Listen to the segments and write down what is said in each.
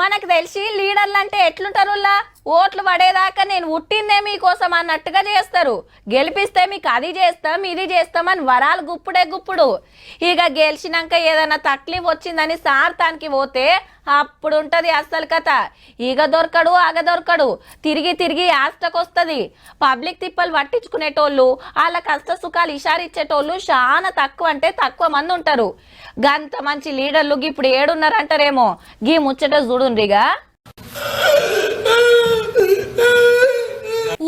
మనకు తెలిసి లీడర్లు అంటే ఎట్లుంటారు, ఓట్లు పడేదాకా నేను పుట్టిందే మీకోసం అన్నట్టుగా చేస్తారు. గెలిపిస్తే మీకు అది చేస్తాం ఇది చేస్తామని వరాలు గుప్పుడే గుప్పుడు. ఇక గెలిచినాక ఏదైనా తక్లీఫ్ వచ్చిందని సార్థానికి పోతే అప్పుడు ఉంటది అస్సలు కథ. ఈగ దొరకడు ఆగ దొరకడు, తిరిగి తిరిగి ఆస్తకొస్తుంది. పబ్లిక్ తిప్పలు పట్టించుకునేటోళ్ళు, వాళ్ళ కష్ట సుఖాలు ఇషారిచ్చేటోళ్ళు చాలా తక్కువ అంటే తక్కువ మంది ఉంటారు. గంత మంచి లీడర్లు ఇప్పుడు ఏడున్నారంటారేమో. గీ ముచ్చట చూడుండ్రిగా.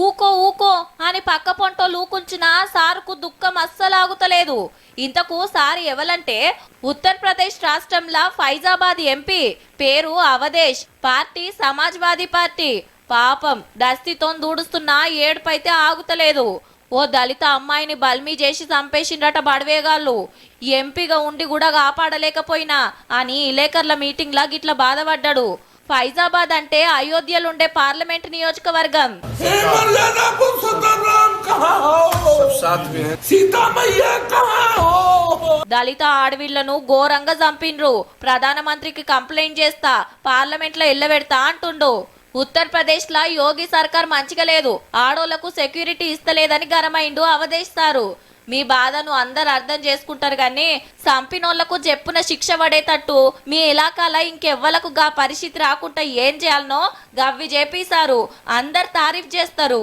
ఊకో ఊకో అని పక్క పొంటోళ్ళు ఊకుంచిన సారుకు దుఃఖం అస్సలాగుతలేదు. ఇంతకు సారు ఎవలంటే ఉత్తరప్రదేశ్ రాష్ట్రంలో ఫైజాబాద్ ఎంపీ, పేరు అవధేష్, పార్టీ సమాజ్వాదీ పార్టీ. పాపం దస్తితో దూడుస్తున్న ఏడుపైతే ఆగుతలేదు. ఓ దళిత అమ్మాయిని బల్మీ చేసి చంపేసిండ్రట బడవేగాళ్ళు. ఎంపీగా ఉండి కూడా కాపాడలేకపోయినా అని విలేకరుల మీటింగ్ లా గిట్ల బాధపడ్డాడు. ఫైజాబాద్ అంటే అయోధ్యలుండే పార్లమెంట్ నియోజకవర్గం. దళిత ఆడవిళ్లను ఘోరంగా చంపిండ్రు. ప్రధానమంత్రికి కంప్లైంట్ చేస్తా, పార్లమెంట్ లో ఎల్లబెడతా అంటుండు. ఉత్తరప్రదేశ్ లా యోగి సర్కార్ మంచిగా లేదు, ఆడోళ్లకు సెక్యూరిటీ ఇస్తలేదని గరమైండు అవదేశారు. మీ బాధను అందరు అర్థం చేసుకుంటారు కానీ సంపినోళ్లకు చెప్పున శిక్ష పడేటట్టు మీ ఇలాకాల ఇంకెవ్వలకు గా పరిస్థితి రాకుండా ఏం చేయాలనో గవ్వి చేపీసారు. అందరు తారీఫ్ చేస్తారు.